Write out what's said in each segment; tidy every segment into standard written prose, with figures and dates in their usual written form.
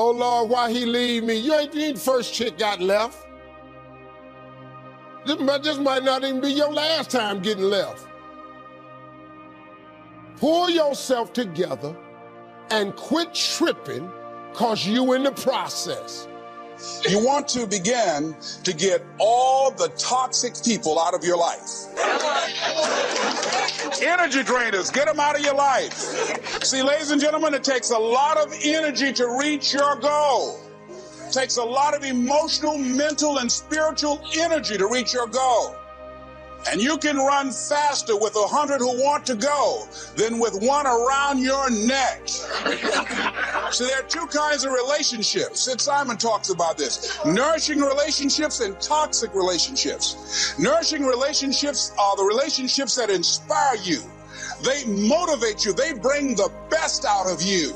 Oh, Lord, why he leave me? You ain't the first chick got left. This might not even be your last time getting left. Pull yourself together and quit tripping, cause you in the process. You want to begin to get all the toxic people out of your life. Energy drainers, get them out of your life. See, ladies and gentlemen, it takes a lot of energy to reach your goal. It takes a lot of emotional, mental, and spiritual energy to reach your goal. And you can run faster with 100 who want to go than with one around your neck. So there are two kinds of relationships. Sid Simon talks about this. Nourishing relationships and toxic relationships. Nourishing relationships are the relationships that inspire you. They motivate you. They bring the best out of you.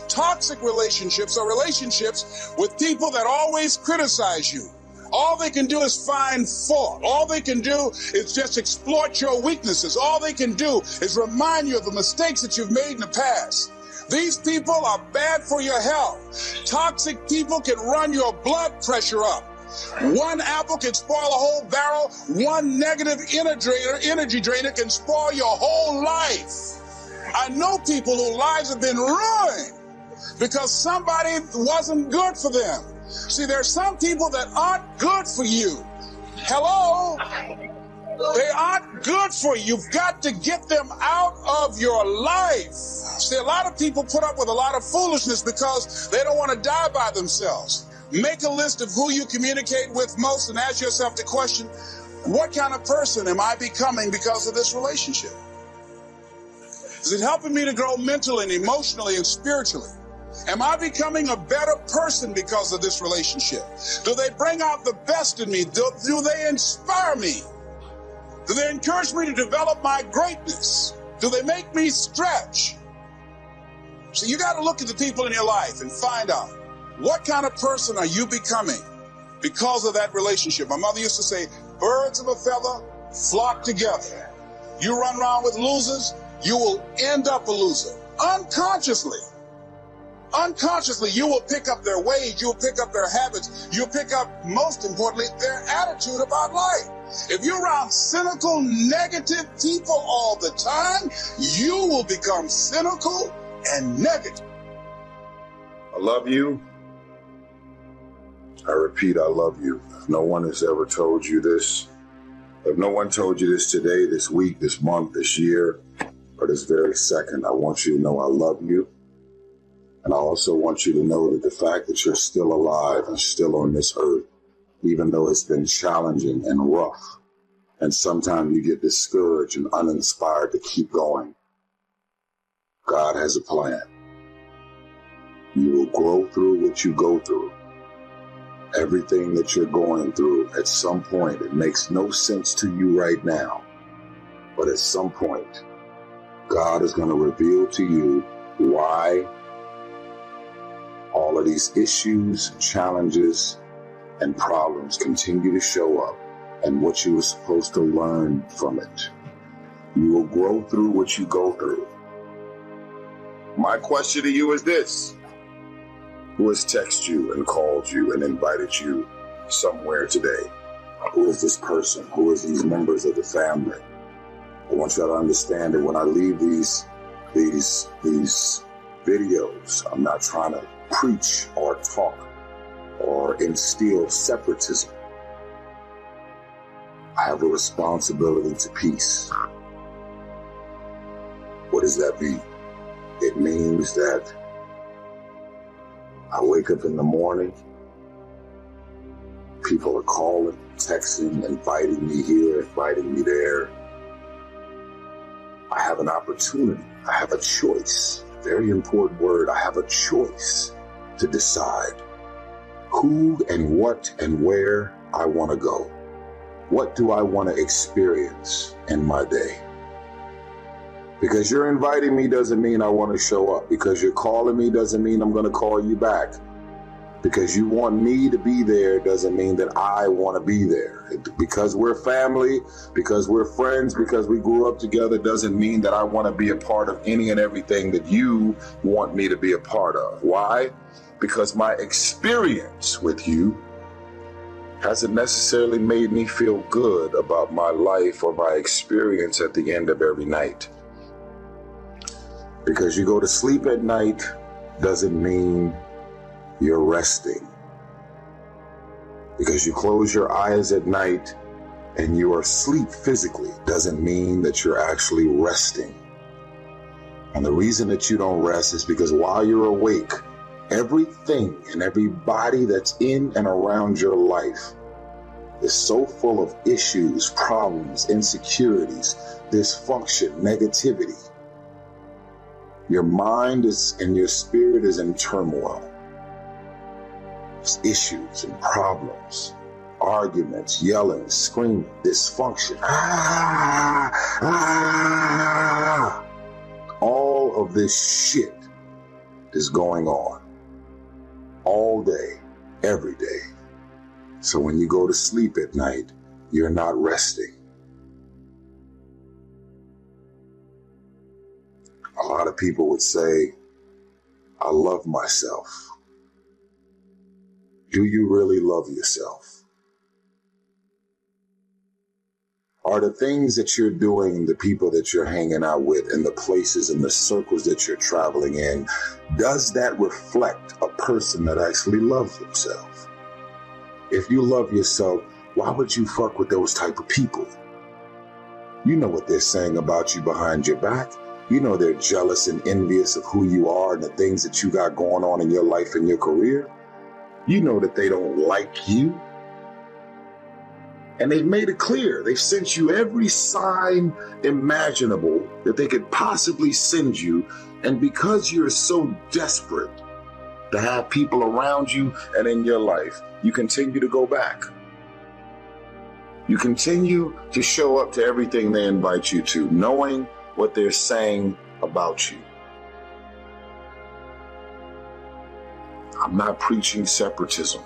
Toxic relationships are relationships with people that always criticize you. All they can do is find fault. All they can do is just exploit your weaknesses. All they can do is remind you of the mistakes that you've made in the past. These people are bad for your health. Toxic people can run your blood pressure up. One apple can spoil a whole barrel. One negative energy drainer can spoil your whole life. I know people whose lives have been ruined because somebody wasn't good for them. See, there's some people that aren't good for you. Hello? They aren't good for you. You've got to get them out of your life. See, a lot of people put up with a lot of foolishness because they don't want to die by themselves. Make a list of who you communicate with most and ask yourself the question, what kind of person am I becoming because of this relationship? Is it helping me to grow mentally and emotionally and spiritually? Am I becoming a better person because of this relationship? Do they bring out the best in me? Do they inspire me? Do they encourage me to develop my greatness? Do they make me stretch? So you got to look at the people in your life and find out what kind of person are you becoming because of that relationship. My mother used to say, birds of a feather flock together. You run around with losers, you will end up a loser. Unconsciously, you will pick up their ways, you'll pick up their habits, you'll pick up, most importantly, their attitude about life. If you're around cynical, negative people all the time, you will become cynical and negative. I love you. I repeat, I love you. If no one has ever told you this, if no one told you this today, this week, this month, this year, or this very second, I want you to know I love you. And I also want you to know that the fact that you're still alive and still on this earth, even though it's been challenging and rough, and sometimes you get discouraged and uninspired to keep going, God has a plan. You will grow through what you go through. Everything that you're going through, at some point, it makes no sense to you right now. But at some point, God is going to reveal to you why all of these issues, challenges, and problems continue to show up and what you were supposed to learn from it. You will grow through what you go through. My question to you is this. Who has texted you and called you and invited you somewhere today? Who is this person? Who is these members of the family? I want you to understand that when I leave these videos, I'm not trying to preach or talk or instill separatism. I have a responsibility to peace. What does that mean? It means that I wake up in the morning, people are calling, texting, inviting me here, inviting me there. I have an opportunity. I have a choice. Very important word. I have a choice to decide who and what and where I want to go. What do I want to experience in my day? Because you're inviting me doesn't mean I want to show up. Because you're calling me doesn't mean I'm going to call you back. Because you want me to be there doesn't mean that I want to be there. Because we're family, because we're friends, because we grew up together doesn't mean that I want to be a part of any and everything that you want me to be a part of. Why? Because my experience with you hasn't necessarily made me feel good about my life or my experience at the end of every night. Because you go to sleep at night doesn't mean you're resting. Because you close your eyes at night and you are asleep physically doesn't mean that you're actually resting. And the reason that you don't rest is because while you're awake, everything and everybody that's in and around your life is so full of issues, problems, insecurities, dysfunction, negativity. Your mind is and your spirit is in turmoil. There's issues and problems, arguments, yelling, screaming, dysfunction. All of this shit is going on all day, every day. So when you go to sleep at night, you're not resting. A lot of people would say, I love myself. Do you really love yourself? Are the things that you're doing, the people that you're hanging out with, and the places and the circles that you're traveling in, does that reflect a person that actually loves themselves? If you love yourself, why would you fuck with those type of people? You know what they're saying about you behind your back. You know they're jealous and envious of who you are and the things that you got going on in your life and your career. You know that they don't like you. And they've made it clear. They've sent you every sign imaginable that they could possibly send you. And because you're so desperate to have people around you and in your life, you continue to go back. You continue to show up to everything they invite you to, knowing what they're saying about you. I'm not preaching separatism.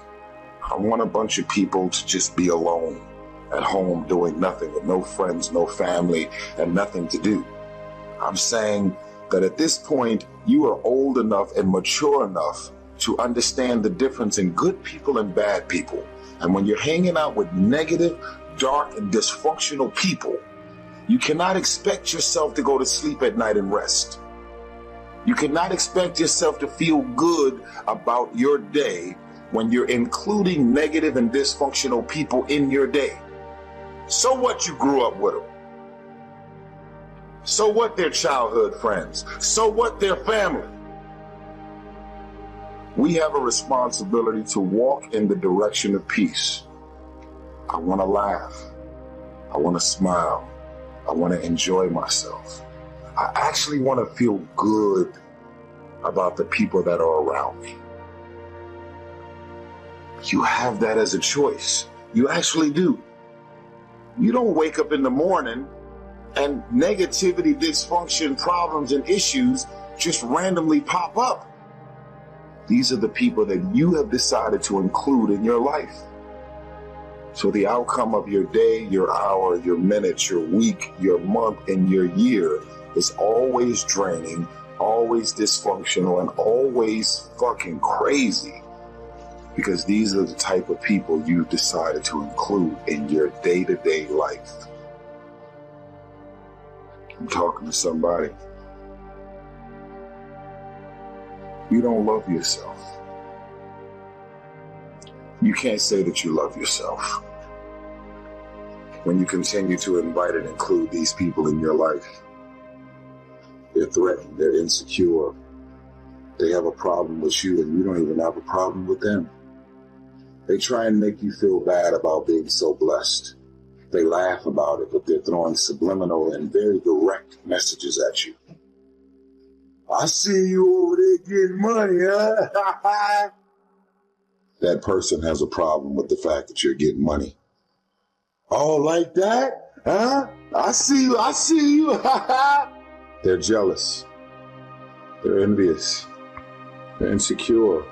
I want a bunch of people to just be alone at home doing nothing with no friends, no family, and nothing to do. I'm saying that at this point, you are old enough and mature enough to understand the difference in good people and bad people. And when you're hanging out with negative, dark, and dysfunctional people, you cannot expect yourself to go to sleep at night and rest. You cannot expect yourself to feel good about your day when you're including negative and dysfunctional people in your day. So what you grew up with them? So what their childhood friends? So what their family? We have a responsibility to walk in the direction of peace. I want to laugh. I want to smile. I want to enjoy myself. I actually want to feel good about the people that are around me. You have that as a choice. You actually do. You don't wake up in the morning and negativity, dysfunction, problems, and issues just randomly pop up. These are the people that you have decided to include in your life. So the outcome of your day, your hour, your minute, your week, your month, and your year is always draining, always dysfunctional, and always fucking crazy. Because these are the type of people you've decided to include in your day-to-day life. I'm talking to somebody. You don't love yourself. You can't say that you love yourself when you continue to invite and include these people in your life. They're threatened, they're insecure, they have a problem with you and you don't even have a problem with them. They try and make you feel bad about being so blessed. They laugh about it, but they're throwing subliminal and very direct messages at you. I see you over there getting money, huh? That person has a problem with the fact that you're getting money. Oh, like that? Huh? I see you. They're jealous. They're envious. They're insecure.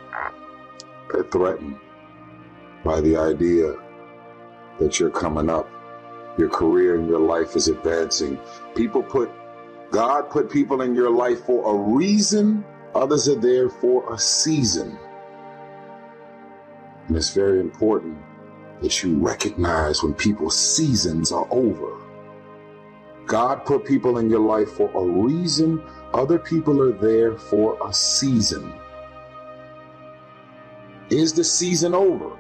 They're threatened by the idea that you're coming up. Your career and your life is advancing. God put people in your life for a reason. Others are there for a season. And it's very important that you recognize when people's seasons are over. God put people in your life for a reason. Other people are there for a season. Is the season over?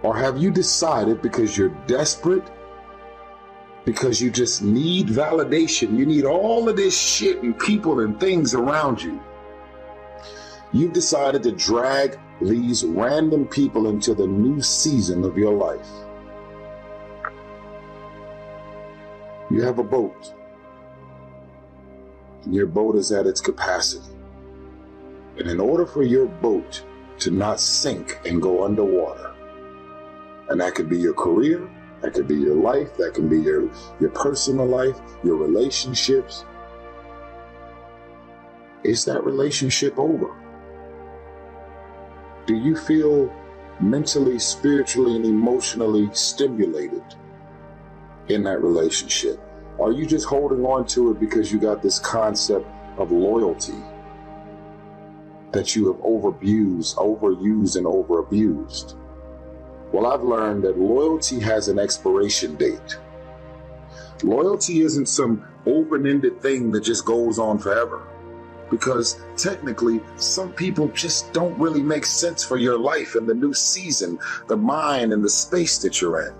Or have you decided because you're desperate, because you just need validation, you need all of this shit and people and things around you, you've decided to drag these random people into the new season of your life? You have a boat. Your boat is at its capacity. And in order for your boat to not sink and go underwater, and that could be your career, that could be your life, that can be your personal life, your relationships, is that relationship over? Do you feel mentally, spiritually, and emotionally stimulated in that relationship? Are you just holding on to it because you got this concept of loyalty that you have overused and overabused? Well, I've learned that loyalty has an expiration date. Loyalty isn't some open-ended thing that just goes on forever, because technically some people just don't really make sense for your life and the new season, the mind and the space that you're in.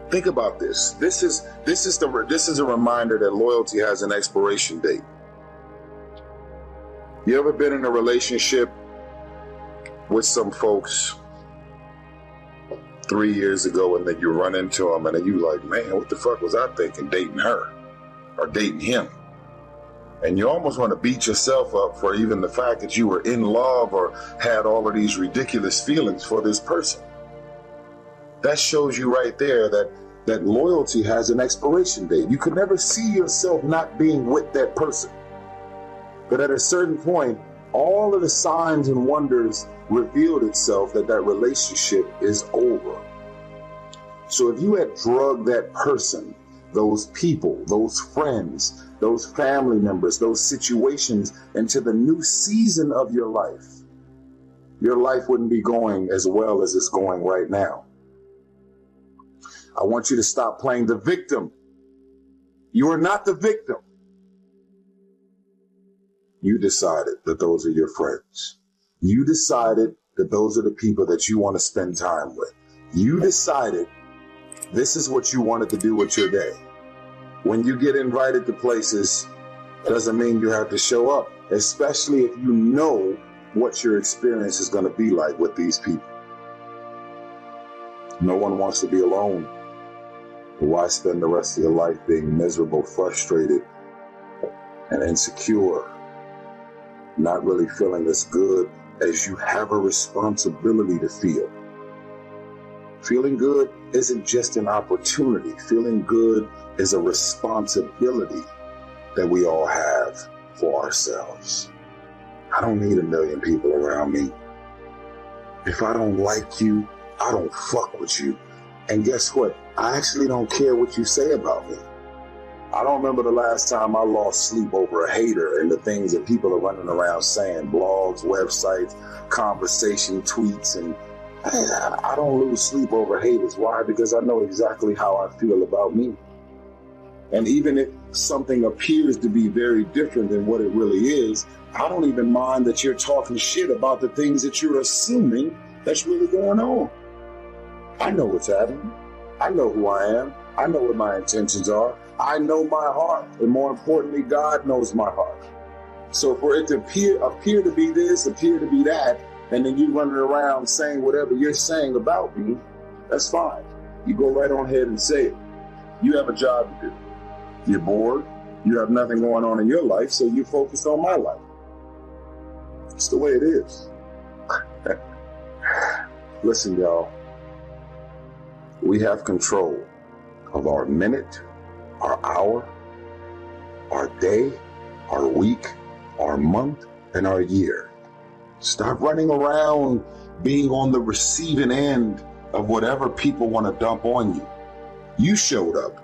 Think about this. This is a reminder that loyalty has an expiration date. You ever been in a relationship with some folks 3 years ago, and then you run into them, and then you like, man, what the fuck was I thinking dating her or dating him? And you almost want to beat yourself up for even the fact that you were in love or had all of these ridiculous feelings for this person. That shows you right there that loyalty has an expiration date. You could never see yourself not being with that person. But at a certain point, all of the signs and wonders revealed itself that relationship is over. So if you had drugged that person, those people, those friends, those family members, those situations into the new season of your life wouldn't be going as well as it's going right now. I want you to stop playing the victim. You are not the victim. You decided that those are your friends. You decided that those are the people that you want to spend time with. You decided this is what you wanted to do with your day. When you get invited to places, doesn't mean you have to show up, especially if you know what your experience is going to be like with these people. No one wants to be alone. Why spend the rest of your life being miserable, frustrated, and insecure? Not really feeling as good as you have a responsibility to feel. Feeling good isn't just an opportunity. Feeling good is a responsibility that we all have for ourselves. I don't need 1 million people around me. If I don't like you, I don't fuck with you. And guess what? I actually don't care what you say about me. I don't remember the last time I lost sleep over a hater and the things that people are running around saying, blogs, websites, conversation, tweets, and I don't lose sleep over haters. Why? Because I know exactly how I feel about me. And even if something appears to be very different than what it really is, I don't even mind that you're talking shit about the things that you're assuming that's really going on. I know what's happening. I know who I am. I know what my intentions are. I know my heart. And more importantly, God knows my heart. So for it to appear to be this, appear to be that, and then you running around saying whatever you're saying about me, that's fine. You go right on ahead and say it. You have a job to do. You're bored. You have nothing going on in your life, so you focus on my life. It's the way it is. Listen, y'all. We have control of our minute, our hour, our day, our week, our month, and our year. Stop running around being on the receiving end of whatever people want to dump on you. You showed up.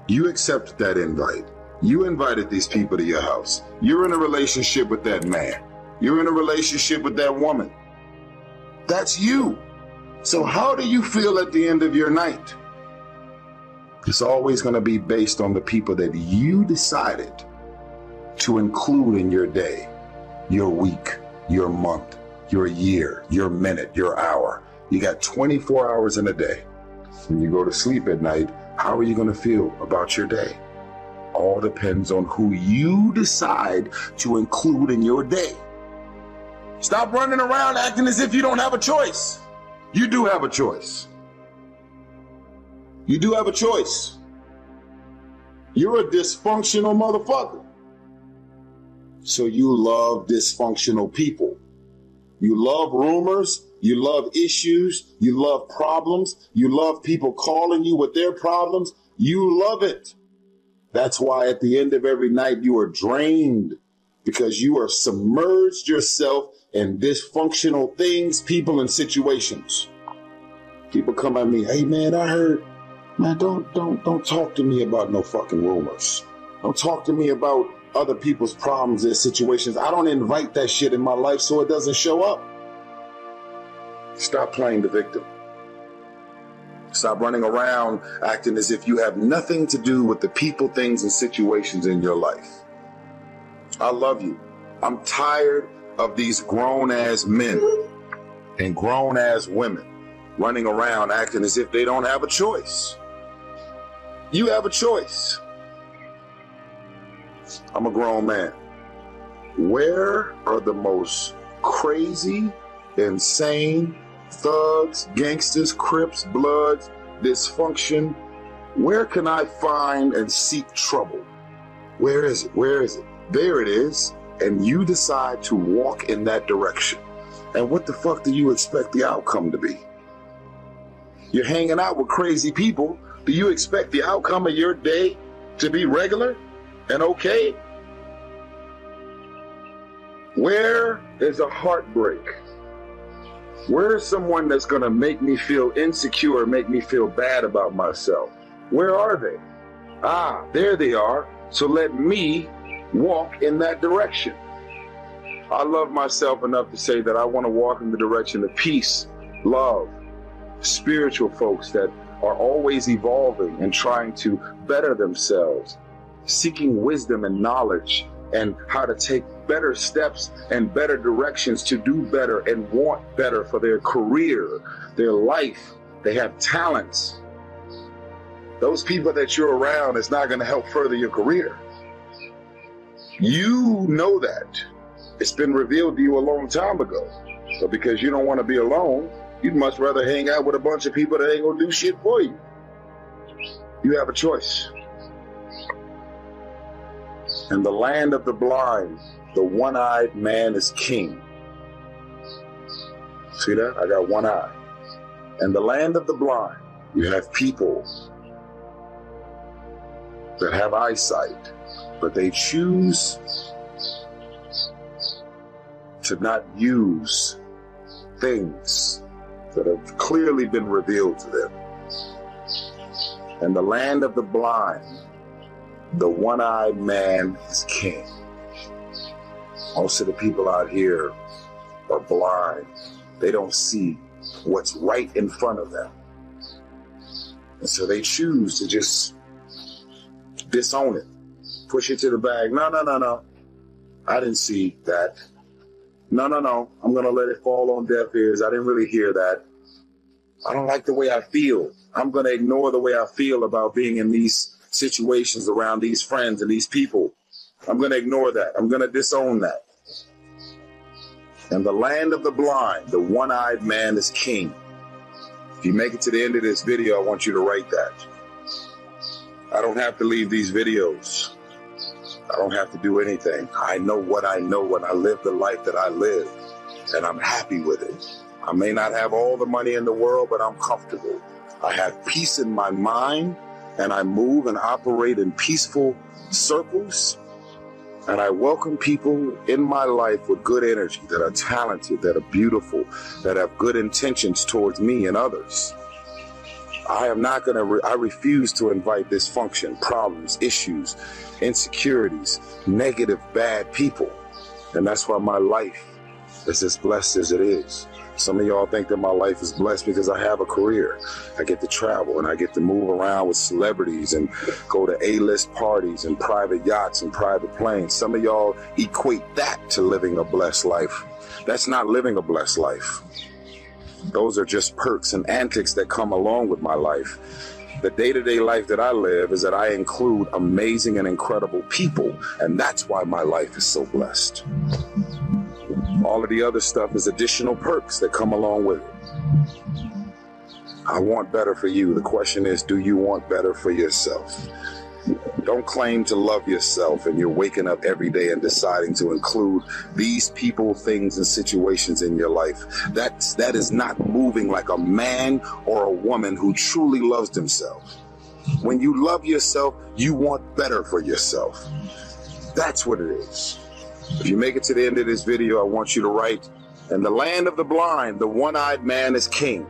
You accepted that invite. You invited these people to your house. You're in a relationship with that man. You're in a relationship with that woman. That's you. So how do you feel at the end of your night? It's always going to be based on the people that you decided to include in your day, your week, your month, your year, your minute, your hour. You got 24 hours in a day. When you go to sleep at night, how are you going to feel about your day? All depends on who you decide to include in your day. Stop running around acting as if you don't have a choice. You do have a choice. You do have a choice. You're a dysfunctional motherfucker. So you love dysfunctional people. You love rumors. You love issues. You love problems. You love people calling you with their problems. You love it. That's why at the end of every night you are drained, because you are submerged yourself in dysfunctional things, people, and situations. People come at me, hey man, I heard, man, don't talk to me about no fucking rumors. Don't talk to me about other people's problems and situations. I don't invite that shit in my life so it doesn't show up. Stop playing the victim. Stop running around acting as if you have nothing to do with the people, things, and situations in your life. I love you. I'm tired of these grown-ass men and grown-ass women running around acting as if they don't have a choice. You have a choice. I'm a grown man. Where are the most crazy, insane thugs, gangsters, Crips, Bloods, dysfunction? Where can I find and seek trouble? Where is it? Where is it? There it is. And you decide to walk in that direction. And what the fuck do you expect the outcome to be? You're hanging out with crazy people. Do you expect the outcome of your day to be regular and okay? Where is a heartbreak? Where is someone that's going to make me feel insecure, make me feel bad about myself? Where are they? Ah, there they are. So let me walk in that direction. I love myself enough to say that I want to walk in the direction of peace, love, spiritual folks that are always evolving and trying to better themselves, seeking wisdom and knowledge and how to take better steps and better directions to do better and want better for their career, their life. They have talents. Those people that you're around is not going to help further your career. You know that. It's been revealed to you a long time ago. So because you don't want to be alone, you'd much rather hang out with a bunch of people that ain't going to do shit for you. You have a choice. In the land of the blind, the one-eyed man is king. See that? I got one eye. In the land of the blind, you have people that have eyesight, but they choose to not use things that have clearly been revealed to them. In the land of the blind, the one-eyed man is king. Most of the people out here are blind. They don't see what's right in front of them. And so they choose to just disown it, push it to the bag. No. I didn't see that. No. I'm going to let it fall on deaf ears. I didn't really hear that. I don't like the way I feel. I'm going to ignore the way I feel about being in these situations around these friends and these people. I'm going to ignore that. I'm going to disown that. In the land of the blind, the one-eyed man is king. If you make it to the end of this video, I want you to write that. I don't have to leave these videos. I don't have to do anything. I know what I know when I live the life that I live, and I'm happy with it. I may not have all the money in the world, but I'm comfortable. I have peace in my mind, and I move and operate in peaceful circles. And I welcome people in my life with good energy, that are talented, that are beautiful, that have good intentions towards me and others. I refuse to invite dysfunction, problems, issues, insecurities, negative, bad people. And that's why my life is as blessed as it is. Some of y'all think that my life is blessed because I have a career. I get to travel and I get to move around with celebrities and go to A-list parties and private yachts and private planes. Some of y'all equate that to living a blessed life. That's not living a blessed life. Those are just perks and antics that come along with my life. The day-to-day life that I live is that I include amazing and incredible people, and that's why my life is so blessed. All of the other stuff is additional perks that come along with it. I want better for you. The question is, do you want better for yourself? Don't claim to love yourself and you're waking up every day and deciding to include these people, things, and situations in your life. That is not moving like a man or a woman who truly loves themselves. When you love yourself, you want better for yourself. That's what it is. If you make it to the end of this video, I want you to write, "In the land of the blind, the one-eyed man is king."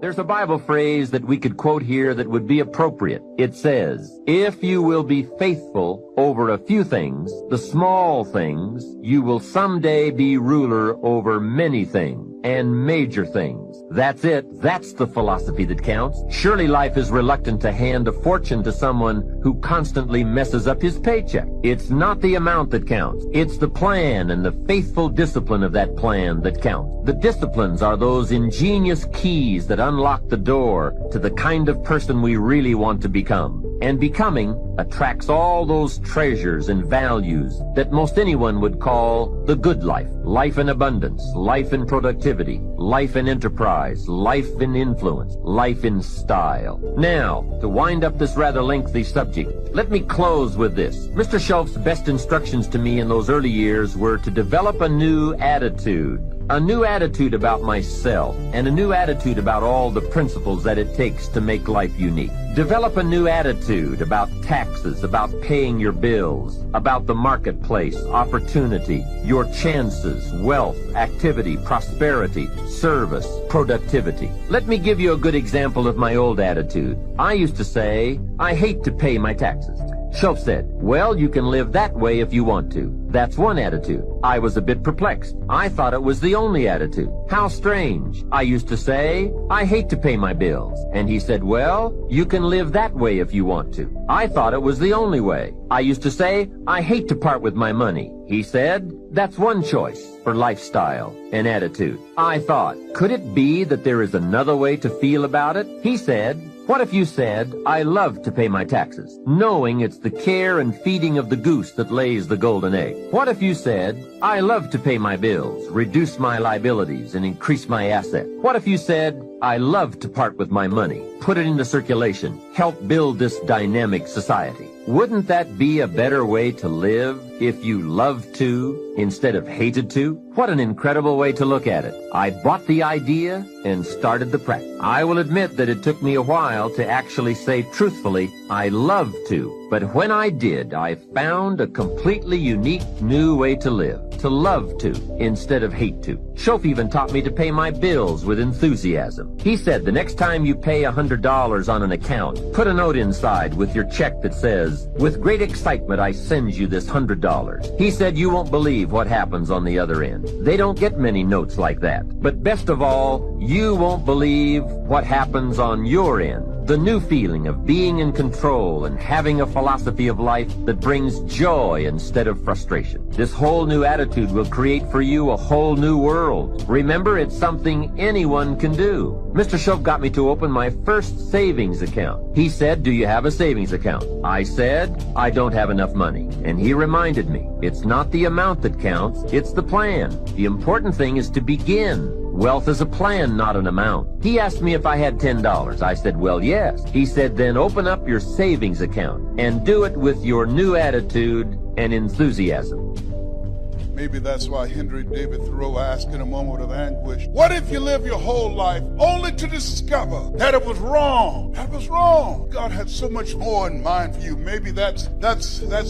There's a Bible phrase that we could quote here that would be appropriate. It says, "If you will be faithful over a few things, the small things, you will someday be ruler over many things and major things." That's it. That's the philosophy that counts. Surely life is reluctant to hand a fortune to someone who constantly messes up his paycheck. It's not the amount that counts. It's the plan and the faithful discipline of that plan that counts. The disciplines are those ingenious keys that unlock the door to the kind of person we really want to become. And becoming attracts all those treasures and values that most anyone would call the good life. Life in abundance, life in productivity, life in enterprise, life in influence, life in style. Now, to wind up this rather lengthy subject, let me close with this. Mr. Schultz's best instructions to me in those early years were to develop a new attitude. A new attitude about myself, and a new attitude about all the principles that it takes to make life unique. Develop a new attitude about taxes, about paying your bills, about the marketplace, opportunity, your chances, wealth, activity, prosperity, service, productivity. Let me give you a good example of my old attitude. I used to say, "I hate to pay my taxes." Schultz said, "Well, you can live that way if you want to." That's one attitude. I was a bit perplexed. I thought it was the only attitude. How strange. I used to say, "I hate to pay my bills." And he said, "Well, you can live that way if you want to." I thought it was the only way. I used to say, "I hate to part with my money." He said, "That's one choice for lifestyle and attitude." I thought, could it be that there is another way to feel about it? He said, "What if you said, I love to pay my taxes, knowing it's the care and feeding of the goose that lays the golden egg? What if you said, I love to pay my bills, reduce my liabilities, and increase my asset? What if you said, I love to part with my money, put it into circulation, help build this dynamic society?" Wouldn't that be a better way to live if you loved to instead of hated to? What an incredible way to look at it. I bought the idea and started the practice. I will admit that it took me a while to actually say truthfully, I love to. But when I did, I found a completely unique new way to live. To love to instead of hate to. Shof even taught me to pay my bills with enthusiasm. He said the next time you pay $100 on an account, put a note inside with your check that says, "With great excitement I send you this $100. He said you won't believe what happens on the other end. They don't get many notes like that. But best of all, you won't believe what happens on your end. The new feeling of being in control and having a philosophy of life that brings joy instead of frustration. This whole new attitude will create for you a whole new world. Remember, it's something anyone can do. Mr. Shof got me to open my first savings account. He said, "Do you have a savings account?" I said, "I don't have enough money." And he reminded me, it's not the amount that counts, it's the plan. The important thing is to begin. Wealth is a plan, not an amount. He asked me if I had $10. I said, well, yes. He said, then open up your savings account and do it with your new attitude and enthusiasm. Maybe that's why Henry David Thoreau asked in a moment of anguish, what if you live your whole life only to discover that it was wrong? That was wrong. God had so much more in mind for you. Maybe that's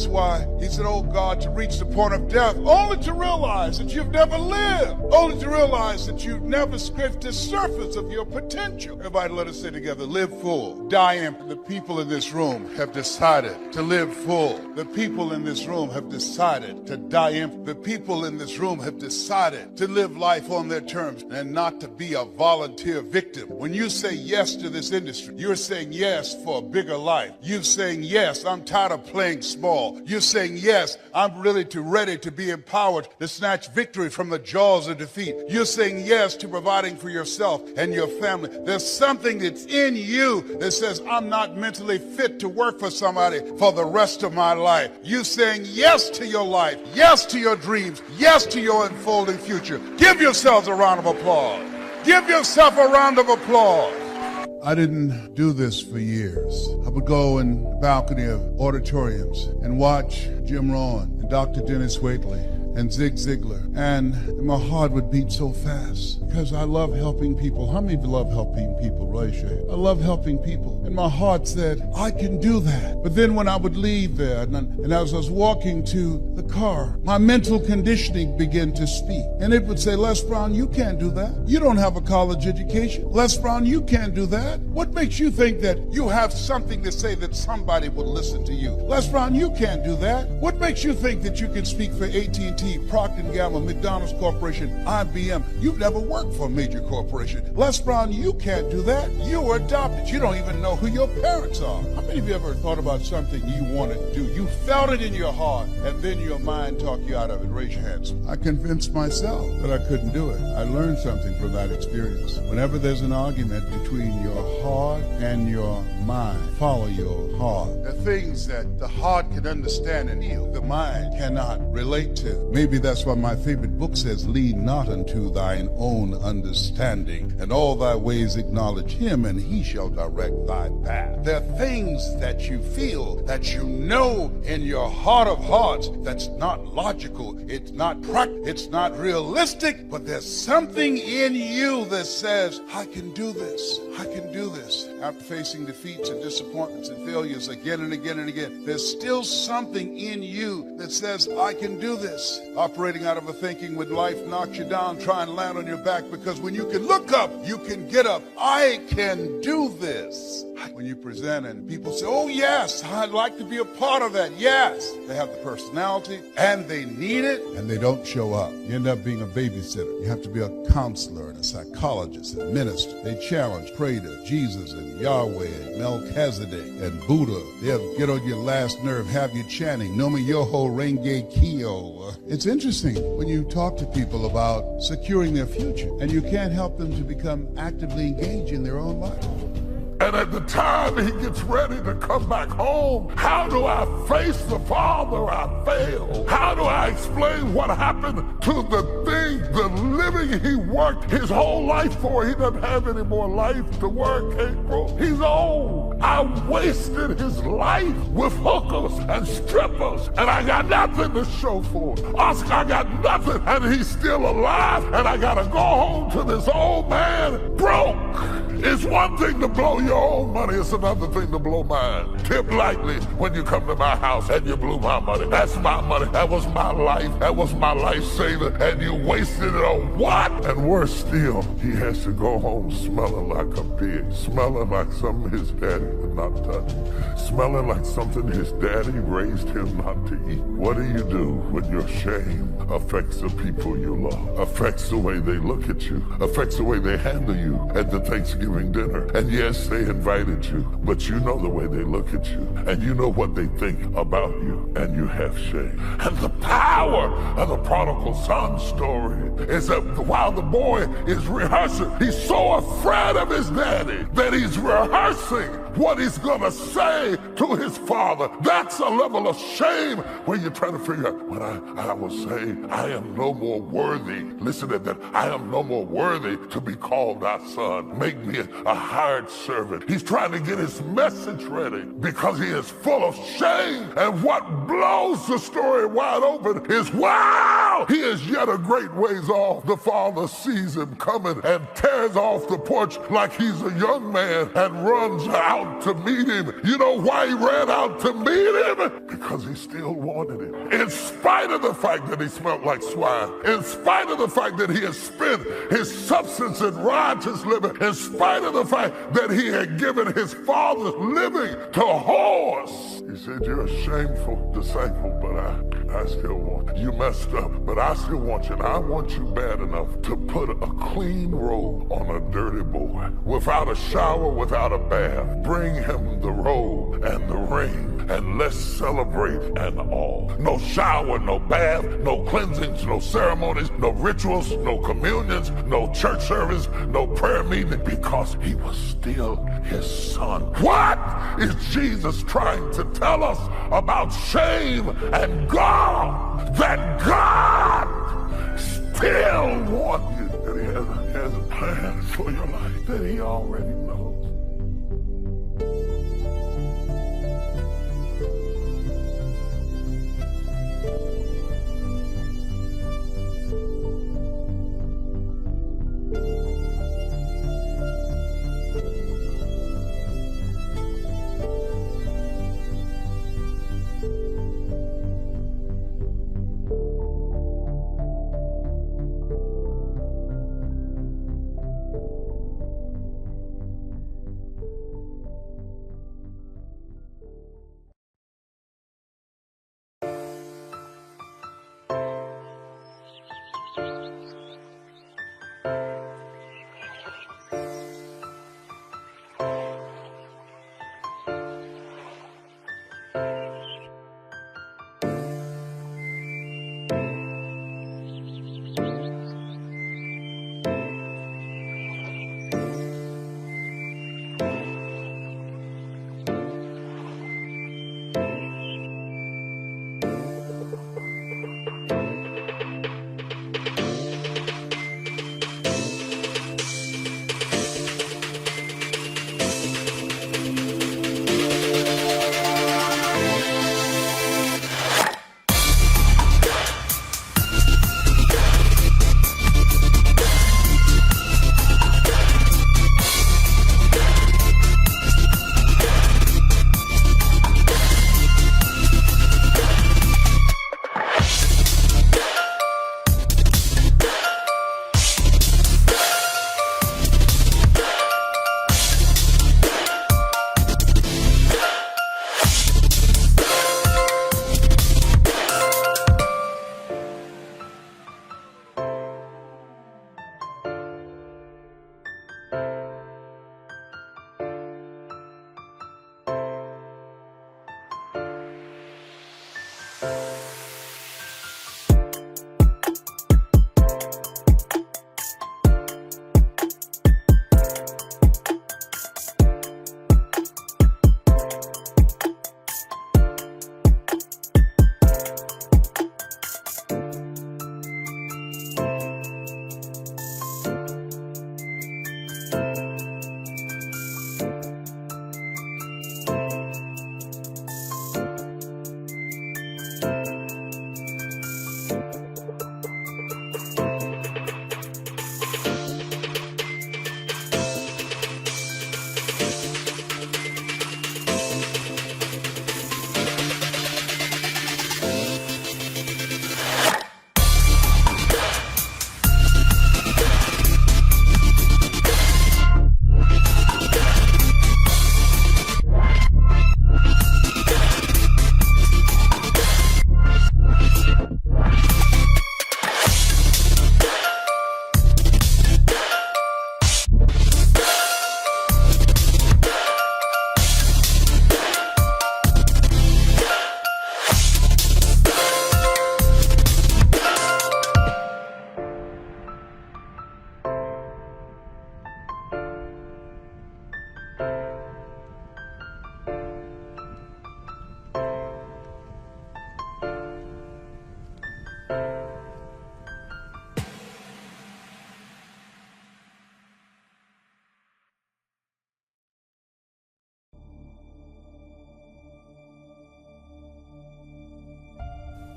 why he said, oh God, to reach the point of death, only to realize that you've never lived, only to realize that you've never scraped the surface of your potential. Everybody, let us say together, live full, die empty. The people in this room have decided to live full. The people in this room have decided to die empty. The people in this room have decided to live life on their terms and not to be a volunteer victim. When you say yes to this industry, you're saying yes for a bigger life. You're saying yes, I'm tired of playing small. You're saying yes, I'm ready to be empowered to snatch victory from the jaws of defeat. You're saying yes to providing for yourself and your family. There's something that's in you that says, I'm not mentally fit to work for somebody for the rest of my life. You're saying yes to your life, yes to your dreams, yes to your unfolding future. Give yourselves a round of applause. Give yourself a round of applause. I didn't do this for years. I would go in the balcony of auditoriums and watch Jim Rohn and Dr. Dennis Waitley and Zig Ziglar, and my heart would beat so fast because I love helping people. How many of you love helping people? Raise your hand. I love helping people, and my heart said, I can do that. But then when I would leave there, and as I was walking to the car, my mental conditioning began to speak, and it would say, Les Brown, you can't do that. You don't have a college education. Les Brown, you can't do that. What makes you think that you have something to say that somebody would listen to you? Les Brown, you can't do that. What makes you think that you can speak for AT&T, Procter & Gamble, McDonald's Corporation, IBM? You've never worked for a major corporation. Les Brown, you can't do that. You were adopted. You don't even know who your parents are. How many of you ever thought about something you wanted to do? You felt it in your heart, and then your mind talked you out of it. Raise your hands. I convinced myself that I couldn't do it. I learned something from that experience. Whenever there's an argument between your heart and your mind, follow your heart. The things that the heart can understand and feel, the mind cannot relate to. Maybe that's why my favorite book says, lean not unto thine own understanding, and all thy ways acknowledge him, and he shall direct thy path. There are things that you feel, that you know in your heart of hearts, that's not logical, it's not practical, it's not realistic, but there's something in you that says, I can do this, I can do this. After facing defeats and disappointments and failures again and again and again, there's still something in you that says, I can do this. Operating out of a thinking when life knocks you down, try and land on your back, because when you can look up, you can get up. I can do this. When you present and people say, oh yes, I'd like to be a part of that. Yes, they have the personality and they need it, and they don't show up. You end up being a babysitter. You have to be a counselor and a psychologist and minister. They challenge, pray to Jesus and Yahweh and Melchizedek and Buddha. They'll get on your last nerve, have you chanting, Nomi Yoho Renge Kyo. It's interesting when you talk to people about securing their future, and you can't help them to become actively engaged in their own life. And at the time he gets ready to come back home, how do I face the father I failed? How do I explain what happened to the thing, the living he worked his whole life for? He doesn't have any more life to work, April. He's old. I wasted his life with hookers and strippers, and I got nothing to show for it. Oscar, I got nothing, and he's still alive, and I gotta go home to this old man broke. It's one thing to blow your own money, it's another thing to blow mine. Tip lightly when you come to my house and you blew my money. That's my money. That was my life. That was my lifesaver. And you wasted it on what? And worse still, he has to go home smelling like a pig, smelling like something his daddy would not touch, smelling like something his daddy raised him not to eat. What do you do when your shame affects the people you love, affects the way they look at you, affects the way they handle you at the Thanksgiving dinner? And yes, they invited you, but you know the way they look at you, and you know what they think about you, and you have shame. And the power of the prodigal son story is that while the boy is rehearsing, he's so afraid of his daddy that he's rehearsing what he's gonna say to his father. That's a level of shame when you're trying to figure out what I will say. I am no more worthy. Listen to that. I am no more worthy to be called thy son. Make me a hired servant. He's trying to get his message ready because he is full of shame. And what blows the story wide open is, wow, while he is yet a great ways off, the father sees him coming and tears off the porch like he's a young man and runs out to meet him. You know why he ran out to meet him? Because he still wanted him. In spite of the fact that he smelled like swine, in spite of the fact that he had spent his substance in riotous living, in spite of the fact that he had given his father's living to whores. He said, you're a shameful disciple, but I still want you. You messed up, but I still want you. And I want you bad enough to put a clean robe on a dirty boy, without a shower, without a bath. Bring him the robe and the ring, and let's celebrate and all. No shower, no bath, no cleansings, no ceremonies, no rituals, no communions, no church service, no prayer meeting, because he was still his son. What is Jesus trying to tell us about shame and God? That God still wants you, that he has a plan for your life that he already knows.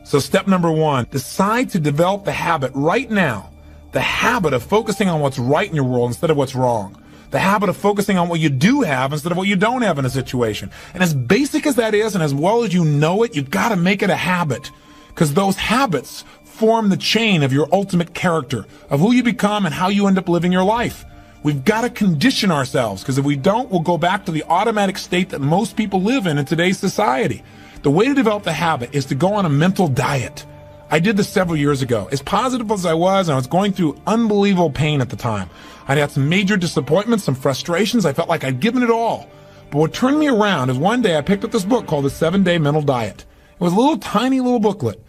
So step number 1, decide to develop the habit right now, the habit of focusing on what's right in your world instead of what's wrong. The habit of focusing on what you do have instead of what you don't have in a situation. And as basic as that is, and as well as you know it, you've got to make it a habit. Because those habits form the chain of your ultimate character, of who you become and how you end up living your life. We've got to condition ourselves, because if we don't, we'll go back to the automatic state that most people live in today's society. The way to develop the habit is to go on a mental diet. I did this several years ago. As positive as I was going through unbelievable pain at the time. I'd had some major disappointments, some frustrations. I felt like I'd given it all. But what turned me around is one day I picked up this book called The 7-Day Mental Diet. It was a little tiny little booklet.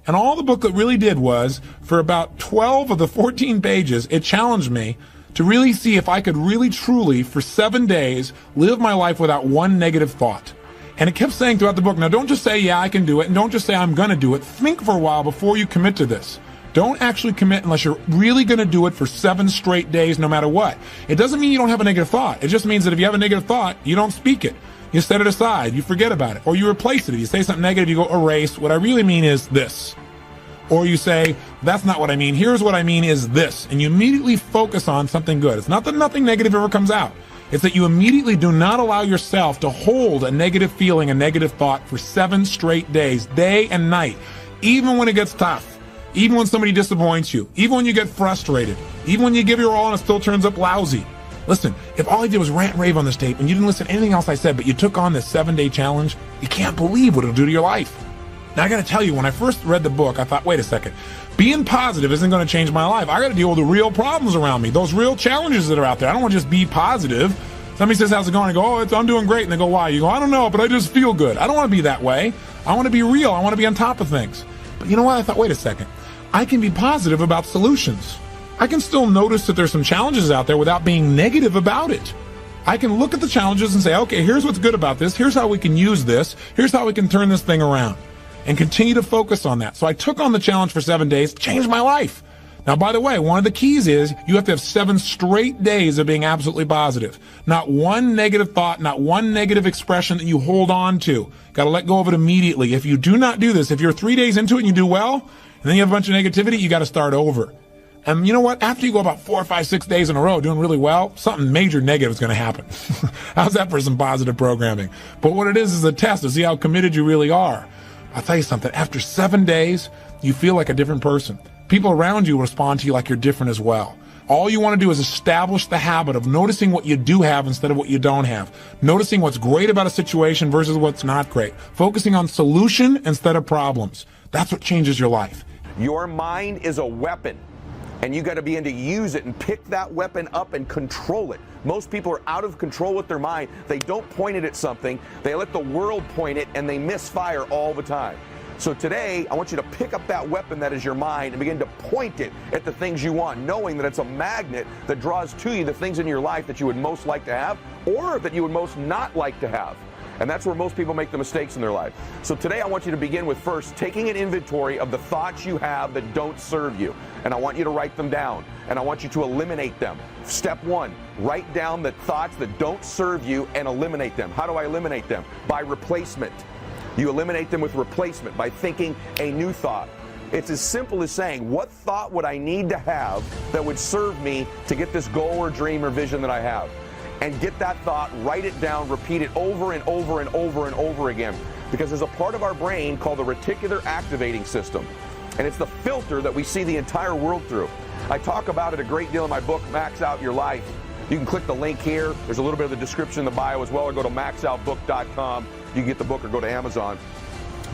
And all the booklet really did was, for about 12 of the 14 pages, it challenged me to really see if I could really truly, for 7 days, live my life without one negative thought. And it kept saying throughout the book, now don't just say, yeah, I can do it, and don't just say, I'm going to do it. Think for a while before you commit to this. Don't actually commit unless you're really going to do it for 7 straight days, no matter what. It doesn't mean you don't have a negative thought. It just means that if you have a negative thought, you don't speak it. You set it aside. You forget about it. Or you replace it. If you say something negative, you go erase. What I really mean is this. Or you say, that's not what I mean. Here's what I mean is this. And you immediately focus on something good. It's not that nothing negative ever comes out. It's that you immediately do not allow yourself to hold a negative feeling, a negative thought for 7 straight days, day and night, even when it gets tough. Even when somebody disappoints you, even when you get frustrated, even when you give your all and it still turns up lousy. Listen, if all I did was rant and rave on this tape and you didn't listen to anything else I said, but you took on this 7-day challenge, you can't believe what it'll do to your life. Now I gotta tell you, when I first read the book, I thought, wait a second, being positive isn't gonna change my life. I gotta deal with the real problems around me, those real challenges that are out there. I don't wanna just be positive. Somebody says, how's it going? I go, I'm doing great. And they go, why? You go, I don't know, but I just feel good. I don't wanna be that way. I wanna be real. I wanna be on top of things. But you know what? I thought, wait a second. I can be positive about solutions. I can still notice that there's some challenges out there without being negative about it. I can look at the challenges and say, okay, here's what's good about this. Here's how we can use this. Here's how we can turn this thing around and continue to focus on that. So I took on the challenge for 7 days, changed my life. Now, by the way, one of the keys is you have to have 7 straight days of being absolutely positive. Not one negative thought, not one negative expression that you hold on to. Got to let go of it immediately. If you do not do this, if you're 3 days into it and you do well, and then you have a bunch of negativity, you got to start over. And you know what? After you go about 4, 5, 6 days in a row doing really well, something major negative is going to happen. How's that for some positive programming? But what it is a test to see how committed you really are. I'll tell you something. After 7 days, you feel like a different person. People around you respond to you like you're different as well. All you want to do is establish the habit of noticing what you do have instead of what you don't have. Noticing what's great about a situation versus what's not great. Focusing on solution instead of problems. That's what changes your life. Your mind is a weapon, and you got to begin to use it and pick that weapon up and control it. Most people are out of control with their mind. They don't point it at something. They let the world point it, and they misfire all the time. So today, I want you to pick up that weapon that is your mind and begin to point it at the things you want, knowing that it's a magnet that draws to you the things in your life that you would most like to have or that you would most not like to have. And that's where most people make the mistakes in their life. So today I want you to begin with first taking an inventory of the thoughts you have that don't serve you. And I want you to write them down. And I want you to eliminate them. Step 1, write down the thoughts that don't serve you and eliminate them. How do I eliminate them? By replacement. You eliminate them with replacement by thinking a new thought. It's as simple as saying, what thought would I need to have that would serve me to get this goal or dream or vision that I have? And get that thought, write it down, repeat it over and over and over and over again. Because there's a part of our brain called the reticular activating system. And it's the filter that we see the entire world through. I talk about it a great deal in my book, Max Out Your Life. You can click the link here. There's a little bit of the description in the bio as well, or go to maxoutbook.com. You can get the book or go to Amazon.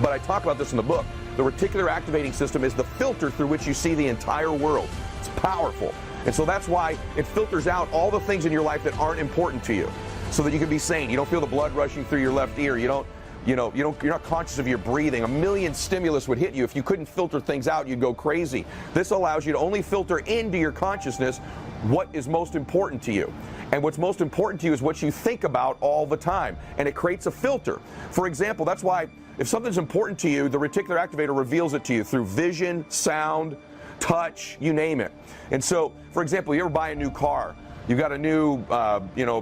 But I talk about this in the book. The reticular activating system is the filter through which you see the entire world. It's powerful. And so that's why it filters out all the things in your life that aren't important to you, so that you can be sane. You don't feel the blood rushing through your left ear. You're not conscious of your breathing. A million stimulus would hit you. If you couldn't filter things out, you'd go crazy. This allows you to only filter into your consciousness what is most important to you. And what's most important to you is what you think about all the time. And it creates a filter. For example, that's why if something's important to you, the reticular activator reveals it to you through vision, sound, touch, you name it. And so, for example, you ever buy a new car, you got a new,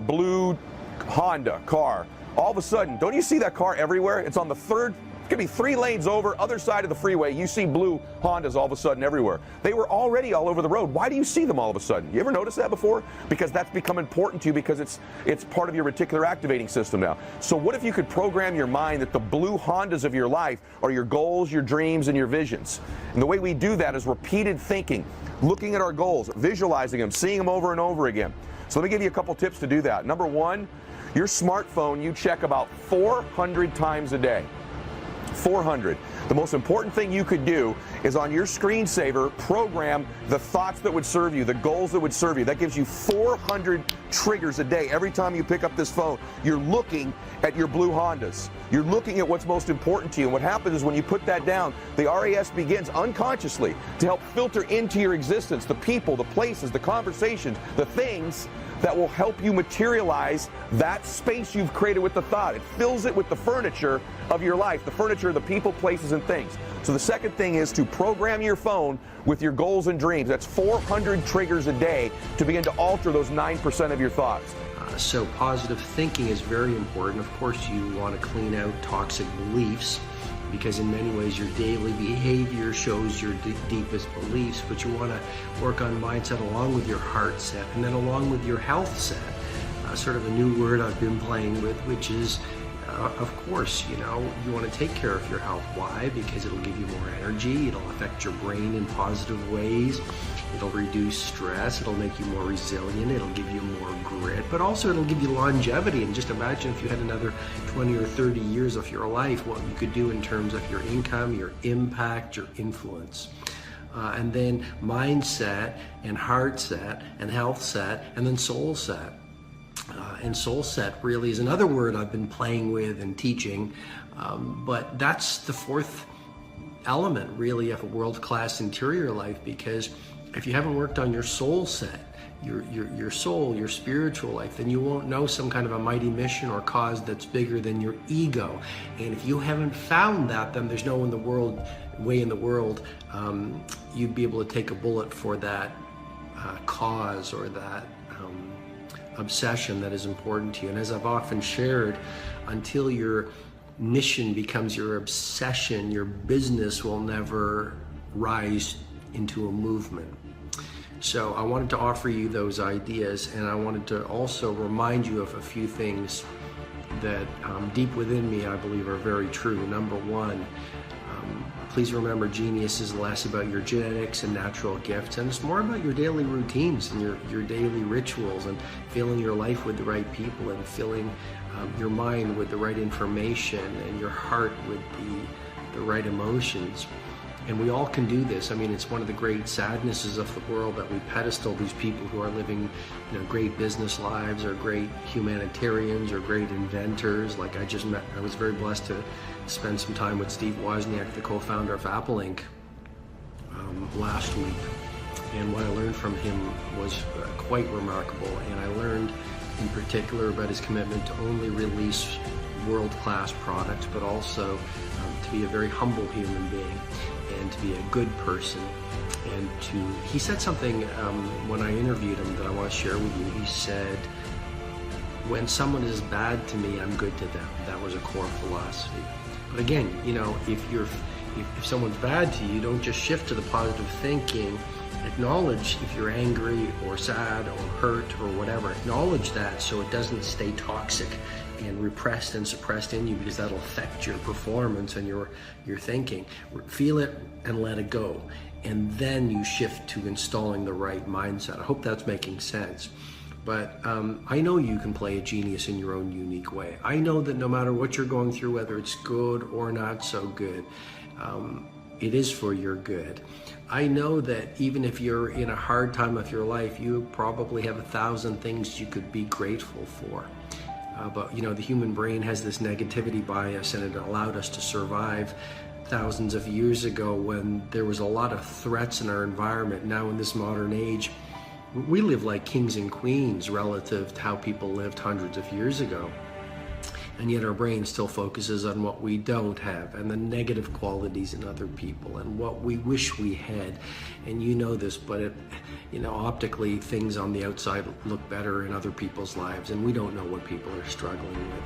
blue Honda car. All of a sudden, don't you see that car everywhere? It's on the third It could be 3 lanes over, other side of the freeway. You see blue Hondas all of a sudden everywhere. They were already all over the road. Why do you see them all of a sudden? You ever notice that before? Because that's become important to you because it's part of your reticular activating system now. So what if you could program your mind that the blue Hondas of your life are your goals, your dreams, and your visions? And the way we do that is repeated thinking, looking at our goals, visualizing them, seeing them over and over again. So let me give you a couple tips to do that. Number 1, your smartphone you check about 400 times a day. 400. The most important thing you could do is on your screensaver, program the thoughts that would serve you, the goals that would serve you. That gives you 400 triggers a day. Every time you pick up this phone, you're looking at your blue Hondas. You're looking at what's most important to you. And what happens is when you put that down, the RAS begins unconsciously to help filter into your existence the people, the places, the conversations, the things that will help you materialize that space you've created with the thought. It fills it with the furniture of your life, the furniture of the people, places, and things. So the second thing is to program your phone with your goals and dreams. That's 400 triggers a day to begin to alter those 9% of your thoughts. So positive thinking is very important. Of course, you want to clean out toxic beliefs, because in many ways your daily behavior shows your deepest beliefs, but you want to work on mindset along with your heart set and then along with your health set. Sort of a new word I've been playing with, which is, of course, you want to take care of your health. Why? Because it'll give you more energy, it'll affect your brain in positive ways, it'll reduce stress, it'll make you more resilient, it'll give you more grit, but also it'll give you longevity. And just imagine if you had another 20 or 30 years of your life, what you could do in terms of your income, your impact, your influence. And then mindset and heart set and health set and then soul set. And soul set really is another word I've been playing with and teaching, but that's the fourth element really of a world-class interior life, because if you haven't worked on your soul set, your soul, your spiritual life, then you won't know some kind of a mighty mission or cause that's bigger than your ego. And if you haven't found that, then there's no way in the world you'd be able to take a bullet for that cause or that obsession that is important to you. And as I've often shared, until your mission becomes your obsession, your business will never rise into a movement. So I wanted to offer you those ideas, and I wanted to also remind you of a few things that deep within me I believe are very true. Number 1, please remember, genius is less about your genetics and natural gifts, and it's more about your daily routines and your daily rituals, and filling your life with the right people, and filling your mind with the right information, and your heart with the right emotions. And we all can do this. I mean, it's one of the great sadnesses of the world that we pedestal these people who are living, great business lives, or great humanitarians, or great inventors. Like I was very blessed to spend some time with Steve Wozniak, the co-founder of Apple Inc. Last week. And what I learned from him was quite remarkable. And I learned in particular about his commitment to only release world-class products, but also to be a very humble human being, and to be a good person. And he said something when I interviewed him that I want to share with you. He said, when someone is bad to me, I'm good to them. That was a core philosophy. But again, if someone's bad to you, don't just shift to the positive thinking. Acknowledge if you're angry or sad or hurt or whatever. Acknowledge that so it doesn't stay toxic and repressed and suppressed in you, because that'll affect your performance and your thinking. Feel it and let it go. And then you shift to installing the right mindset. I hope that's making sense. But I know you can play a genius in your own unique way. I know that no matter what you're going through, whether it's good or not so good, it is for your good. I know that even if you're in a hard time of your life, you probably have 1,000 things you could be grateful for. But the human brain has this negativity bias, and it allowed us to survive thousands of years ago when there was a lot of threats in our environment. Now in this modern age, we live like kings and queens relative to how people lived hundreds of years ago. And yet our brain still focuses on what we don't have, and the negative qualities in other people, and what we wish we had. And you know this, but optically things on the outside look better in other people's lives, and we don't know what people are struggling with.